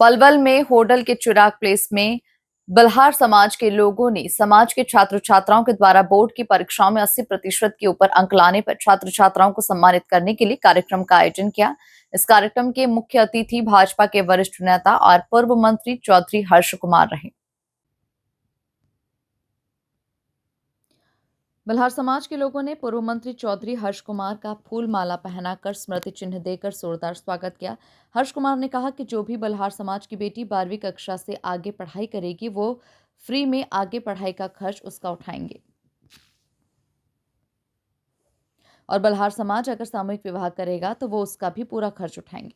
पलवल में होडल के चिराग प्लेस में बल्हार समाज के लोगों ने समाज के छात्र छात्राओं के द्वारा बोर्ड की परीक्षाओं में 80% के ऊपर अंक लाने पर छात्र छात्राओं को सम्मानित करने के लिए कार्यक्रम का आयोजन किया। इस कार्यक्रम के मुख्य अतिथि भाजपा के वरिष्ठ नेता और पूर्व मंत्री चौधरी हर्ष कुमार रहे। बल्हार समाज के लोगों ने पूर्व मंत्री चौधरी हर्ष कुमार का फूल माला पहनाकर स्मृति चिन्ह देकर जोरदार स्वागत किया। हर्ष कुमार ने कहा कि जो भी बल्हार समाज की बेटी 12वीं कक्षा से आगे पढ़ाई करेगी वो फ्री में आगे पढ़ाई का खर्च उसका उठाएंगे और बल्हार समाज अगर सामूहिक विवाह करेगा तो वो उसका भी पूरा खर्च उठाएंगे।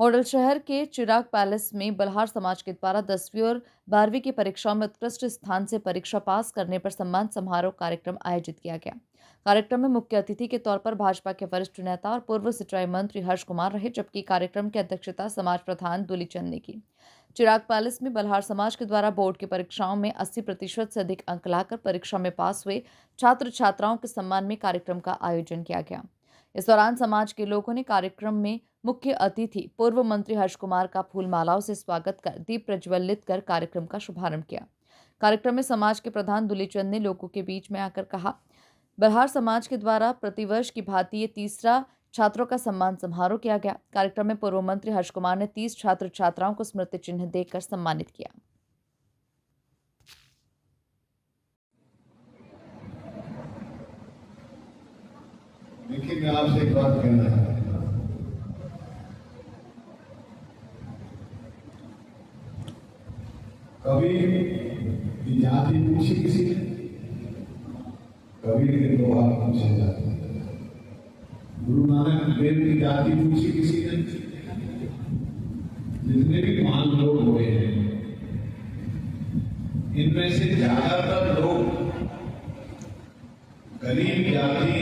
होडल शहर के चिराग पैलेस में बल्हार समाज के द्वारा 10वीं और 12वीं की परीक्षाओं में उत्कृष्ट स्थान से परीक्षा पास करने पर सम्मान समारोह कार्यक्रम आयोजित किया गया। कार्यक्रम में मुख्य अतिथि के तौर पर भाजपा के वरिष्ठ नेता और पूर्व सिंचाई मंत्री हर्ष कुमार रहे, जबकि कार्यक्रम की अध्यक्षता समाज प्रधान दुलीचंद ने की। चिराग पैलेस में बल्हार समाज के द्वारा बोर्ड की परीक्षाओं में 80% से अधिक अंक लाकर परीक्षा में पास हुए छात्र छात्राओं के सम्मान में कार्यक्रम का आयोजन किया गया। इस दौरान समाज के लोगों ने कार्यक्रम में मुख्य अतिथि पूर्व मंत्री हर्ष कुमार का फूल मालाओं से स्वागत कर दीप प्रज्वलित कर कार्यक्रम का शुभारंभ किया। कार्यक्रम में समाज के प्रधान दुलीचंद ने लोगों के बीच में आकर कहा, बल्हार समाज के द्वारा प्रतिवर्ष की भांति ये तीसरा छात्रों का सम्मान समारोह किया गया। कार्यक्रम में पूर्व मंत्री हर्ष कुमार ने 30 छात्र छात्राओं को स्मृति चिन्ह देकर सम्मानित किया। देखिए, मैं आपसे एक बात कहना चाहता हूं। कभी जाति पूछी किसी ने, कभी लोहा पूछे जाते हैं। गुरु नानक देव की जाति पूछी किसी ने। जितने भी महान लोग हुए हैं, इनमें से ज्यादातर लोग गरीब जाति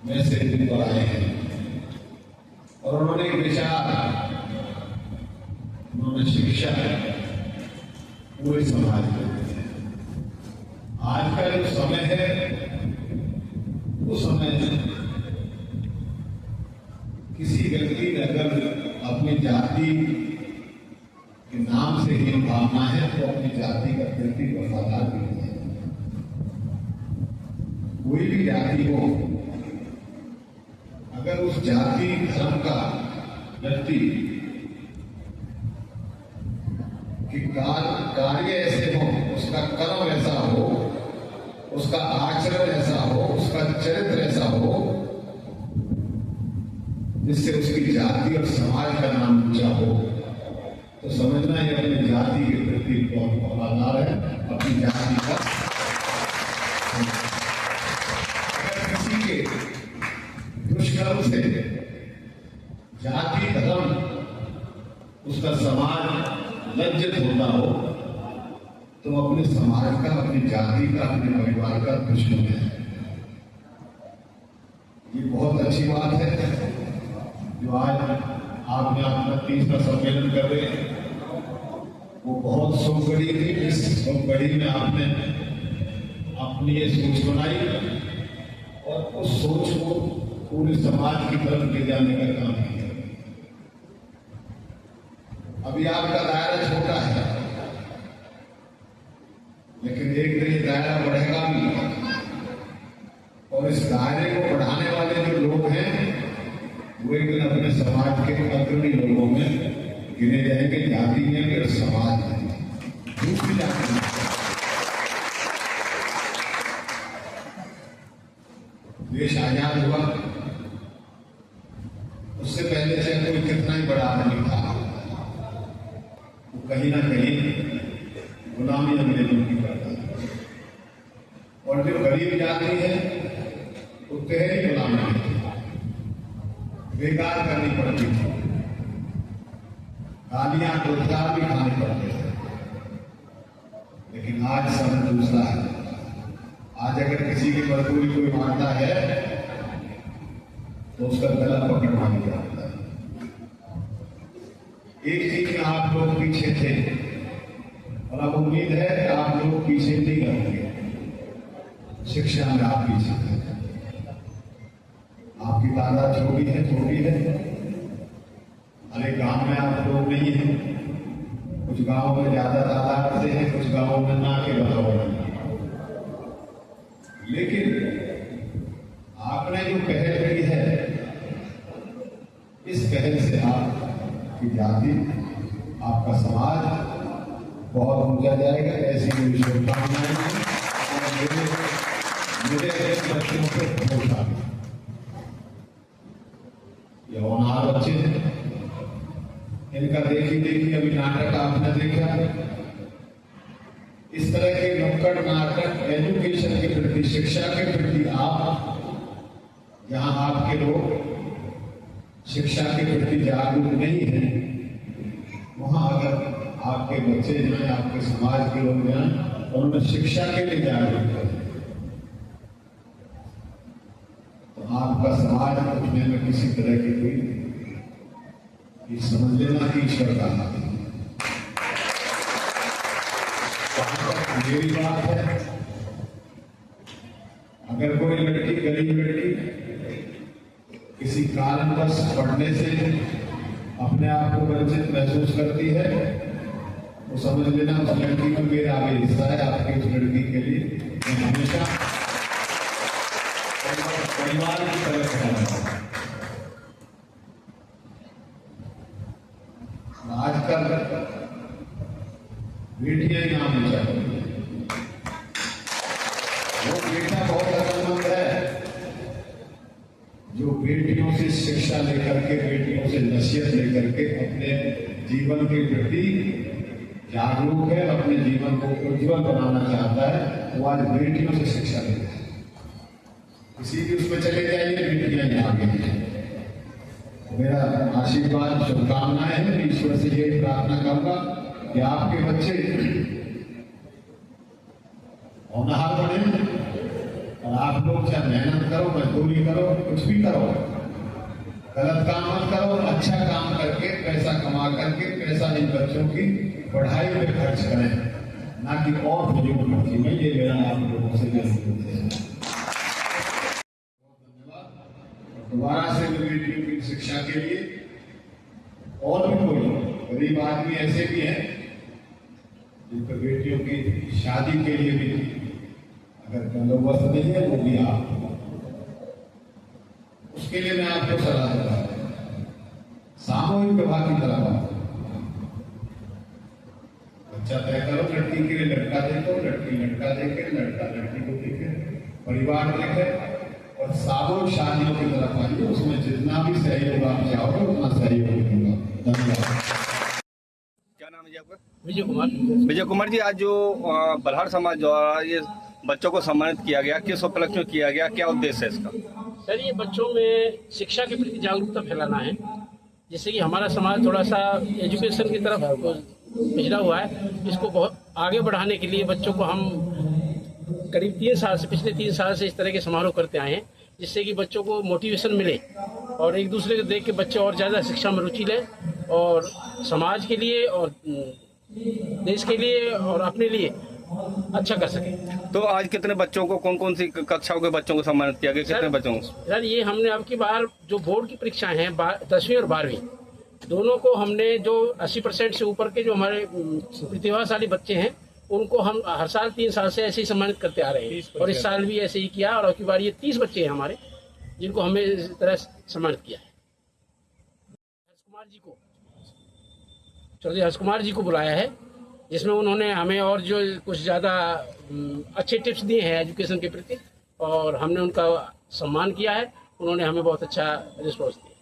में से निकल आए हैं और उन्होंने विचार, उन्होंने शिक्षा पूरे समाज में। आज का जो समय है वो समय किसी व्यक्ति ने अगर अपनी जाति के नाम से ही भावना है तो अपनी जाति का प्रति वफादार भी नहीं है। कोई भी जाति हो, अगर उस जाति धर्म का व्यक्ति कि कार्य ऐसे हो, उसका कर्म ऐसा हो, उसका आचरण ऐसा हो, उसका चरित्र ऐसा हो जिससे उसकी जाति और समाज का नाम ऊंचा हो, तो समझना ये अपनी जाति के प्रति बहुत वफादार है। अपनी जाति का अगर किसी के दुष्कर्म से जाति धर्म उसका समाज लज्जित होता हो तो अपने समाज का, अपनी जाति का, अपने परिवार का दुश्मन है। ये बहुत अच्छी बात है जो आज आपने अपना 30वां सम्मेलन कर रहे हैं। वो बहुत सोचबड़ी थी। इस सोचबड़ी में आपने अपनी ये सोच बनाई और उस सोच को पूरे समाज की तरफ ले जाने का काम किया। अभी आपका दायरा छोटा है, लेकिन एक दिन ये दायरा बढ़ेगा भी और इस दायरे को बढ़ाने वाले जो लोग हैं वो एक दिन अपने समाज के अग्रणी लोगों में गिने जाएंगे। जाति में भी और समाज में दूसरी जाति में। देश आजाद हुआ, उससे पहले से कोई कितना ही बड़ा आदमी था, वो कहीं ना कहीं गुलामी अंग्रेजों की करता है। और जो गरीब जाति है वो तेरी गुलामी थी, बेकार करनी पड़ती थी, गालियां रोजगार भी खाने पड़ते थे। लेकिन आज समय दूसरा है। आज अगर किसी की मजदूरी कोई मांगता है तो उसका गला पकड़वा दिया जाता है। एक चीज में आप लोग पीछे थे और अब उम्मीद है कि आप लोग पीछे नहीं रहेंगे। शिक्षा में आप पीछे थे। आपकी तादाद छोटी है, हर एक गांव में आप लोग नहीं हैं, कुछ गांवों में ज्यादा तादाद से हैं, कुछ गांवों में ना के बराबर हैं। लेकिन आपने जो पहल की है, इस पहल से आपकी जाति, आपका समाज बहुत ऊंचा जाएगा। ऐसी मेरी शुभकामनाएं हैं और मेरे बच्चों को भरोसा है। ये होनहार बच्चे हैं, इनका देखी अभी नाटक आपने देखा। इस तरह के नुक्कड़ नाटक एजुकेशन के प्रति, शिक्षा के प्रति, आप जहां आपके लोग शिक्षा के प्रति जागरूक नहीं है, वहां अगर आपके बच्चे जाएं, आपके समाज के लोग जाएं और उन्हें शिक्षा के लिए जागरूक करें, तो आपका समाज उठने में किसी तरह की कोई ये समझ लेना कि ईश्वर का हाथ है। मेरी बात है, अगर कोई लड़की, गरीब लड़की किसी कारणवश पढ़ने से अपने आप को वंचित महसूस करती है, तो समझ लेना उस लड़की में मेरा आगे हिस्सा है। आपकी उस लड़की के लिए मैं हमेशा परिवार की तरफ खड़ा हूं। आजकल बेटियां नाम ऊंचा कर, वो बेटा बहुत अकलमंद है जो बेटियों से शिक्षा लेकर के, बेटियों से नसीहत लेकर के अपने जीवन के प्रति जागरूक है, अपने जीवन को उज्जवल बनाना चाहता है। वो आज बेटियों से शिक्षा लेता है। किसी भी उसमें चले जाइए, बेटियां यहाँ आगे हैं। मेरा आशीर्वाद, शुभकामनाएं हैं। ईश्वर से यही प्रार्थना करूंगा कि आपके बच्चे होनहार बने और आप लोग चाहे मेहनत करो, मजदूरी करो, कुछ भी करो, गलत काम मत करो, अच्छा काम करके पैसा कमा करके पैसा इन बच्चों की पढ़ाई में खर्च करें, ना कि और फजूल खर्ची में। ये मेरा आप लोगों से अनुरोध है। दोबारा से बेटियों की शिक्षा के लिए और भी कोई गरीब आदमी ऐसे भी हैं जिन पर बेटियों की शादी के लिए भी अगर बंदोबस्त नहीं है, वो भी आप, उसके लिए मैं आपको सलाह देता हूं, सामूहिक विवाह की तरह बच्चा तय करो। लड़की के लिए लड़का देखो, लड़की लड़का देखे, लड़का लड़की को देखे, परिवार देखे और सामूहिक शादियों की तरफ आइए। उसमें जितना भी सहयोग आप चाहोगे उतना सहयोग मिलेगा। धन्यवाद। क्या नाम है जी आपका? विजय कुमार। विजय कुमार जी, आज जो बल्हार समाज द्वारा ये बच्चों को सम्मानित किया गया, किस उपलक्ष्य में किया गया, क्या उद्देश्य है इसका? सर, ये बच्चों में शिक्षा के प्रति जागरूकता फैलाना है, जिससे कि हमारा समाज थोड़ा सा एजुकेशन की तरफ पिछड़ा हुआ है। इसको बहुत आगे बढ़ाने के लिए बच्चों को हम करीब 3 साल से, पिछले 3 साल से इस तरह के समारोह करते आए हैं, जिससे कि बच्चों को मोटिवेशन मिले और एक दूसरे को देख के बच्चे और ज़्यादा शिक्षा में रुचि लें और समाज के लिए और देश के लिए और अपने लिए अच्छा कर सके। तो आज कितने बच्चों को, कौन कौन सी कक्षाओं के बच्चों को सम्मानित किया गया, कितने बच्चों को? सर, ये हमने अब की बार जो बोर्ड की परीक्षाएं हैं 10वीं और 12वीं दोनों को हमने जो 80% से ऊपर के जो हमारे प्रतिभाशाली बच्चे हैं उनको हम हर साल 3 साल से ऐसे ही सम्मानित करते आ रहे हैं और इस साल भी ऐसे ही किया और अब की बार ये 30 बच्चे हैं हमारे जिनको हमने इस तरह सम्मानित किया है। चौधरी हर्ष कुमार जी को बुलाया है, जिसमें उन्होंने हमें और जो कुछ ज़्यादा अच्छे टिप्स दिए हैं एजुकेशन के प्रति और हमने उनका सम्मान किया है। उन्होंने हमें बहुत अच्छा रिस्पॉन्स दिया।